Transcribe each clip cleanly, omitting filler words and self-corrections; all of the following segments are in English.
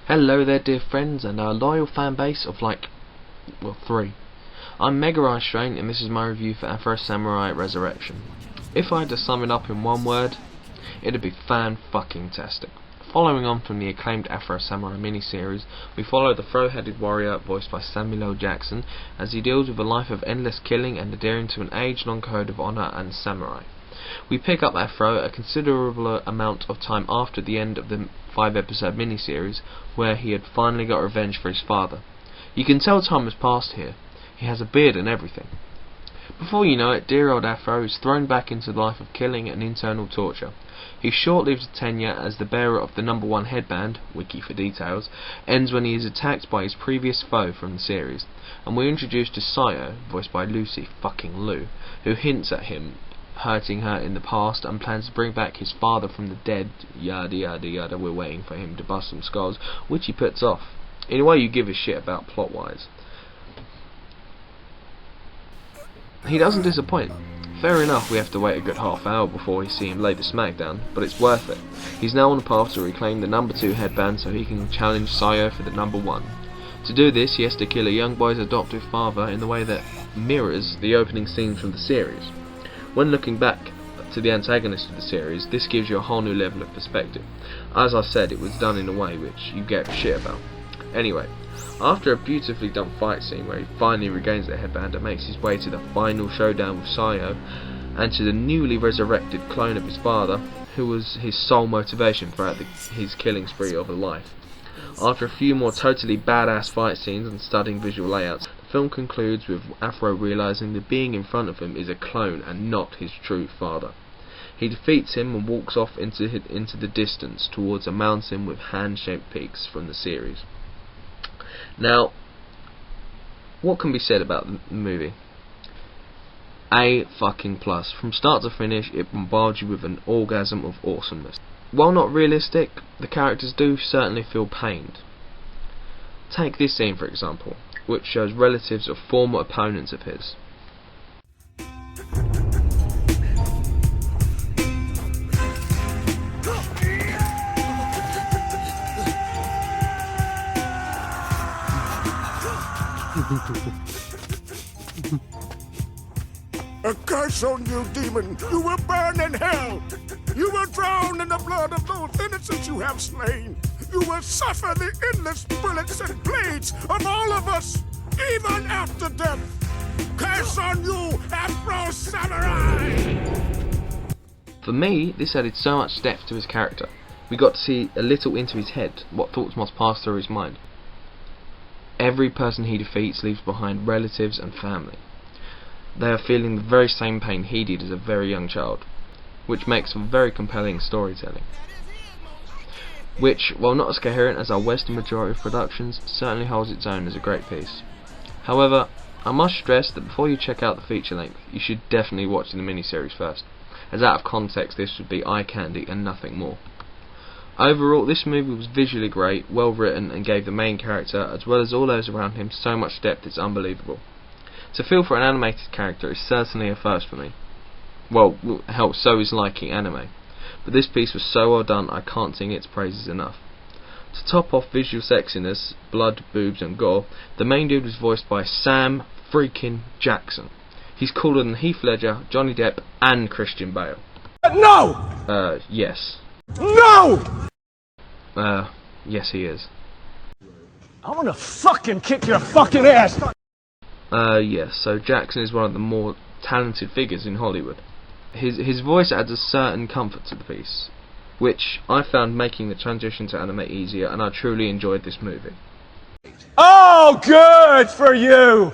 Hello there, dear friends, and our loyal fan base of three. I'm MegaEyeStrain, and this is my review for Afro Samurai Resurrection. If I had to sum it up in one word, it'd be fan-fucking-tastic. Following on from the acclaimed Afro Samurai miniseries, we follow the fro-headed warrior voiced by Samuel L. Jackson as he deals with a life of endless killing and adhering to an age-long code of honor and samurai. We pick up Afro a considerable amount of time after the end of the 5-episode miniseries, where he had finally got revenge for his father. You can tell time has passed here. He has a beard and everything. Before you know it, dear old Afro is thrown back into the life of killing and internal torture. His short-lived tenure as the bearer of the #1 headband, wiki for details, ends when he is attacked by his previous foe from the series, and we're introduced to Sayo, voiced by Lucy Liu, who hints at him hurting her in the past and plans to bring back his father from the dead, yada yada yada. We're waiting for him to bust some skulls, which he puts off. In a way you give a shit about plot-wise. He doesn't disappoint. Fair enough, we have to wait a good half hour before we see him lay the smackdown, but it's worth it. He's now on the path to reclaim the #2 headband so he can challenge Sayo for the #1. To do this, he has to kill a young boy's adoptive father in the way that mirrors the opening scenes from the series. When looking back to the antagonist of the series, this gives you a whole new level of perspective. As I said, it was done in a way which you gave a shit about. Anyway, after a beautifully done fight scene where he finally regains the headband and makes his way to the final showdown with Sayo, and to the newly resurrected clone of his father, who was his sole motivation throughout his killing spree of a life. After a few more totally badass fight scenes and stunning visual layouts, the film concludes with Afro realizing the being in front of him is a clone and not his true father. He defeats him and walks off into the distance towards a mountain with hand-shaped peaks from the series. Now, what can be said about the movie? A fucking plus. From start to finish, it bombards you with an orgasm of awesomeness. While not realistic, the characters do certainly feel pained. Take this scene for example, which shows relatives of former opponents of his. A curse on you, demon! You will burn in hell! You will drown in the blood of those innocents you have slain! You will suffer the endless bullets and blades of all of us, even after death! Curse on you, Afro Samurai! For me, this added so much depth to his character. We got to see a little into his head, what thoughts must pass through his mind. Every person he defeats leaves behind relatives and family. They are feeling the very same pain he did as a very young child, which makes for very compelling storytelling. Which, while not as coherent as our Western majority of productions, certainly holds its own as a great piece. However, I must stress that before you check out the feature length, you should definitely watch the miniseries first, as out of context this would be eye candy and nothing more. Overall, this movie was visually great, well written, and gave the main character, as well as all those around him, so much depth it's unbelievable. To feel for an animated character is certainly a first for me. Well, hell, so is liking anime. But this piece was so well done, I can't sing its praises enough. To top off visual sexiness, blood, boobs and gore, the main dude was voiced by Sam freaking Jackson. He's cooler than Heath Ledger, Johnny Depp and Christian Bale. No! Yes. No! Yes he is. I'm gonna fucking kick your fucking ass! Yes, so Jackson is one of the more talented figures in Hollywood. His voice adds a certain comfort to the piece, which I found making the transition to anime easier, and I truly enjoyed this movie. Oh, good for you!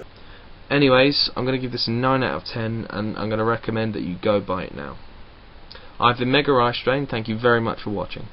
Anyways, I'm going to give this a 9 out of 10, and I'm going to recommend that you go buy it now. I've been MegaEyeStrain, thank you very much for watching.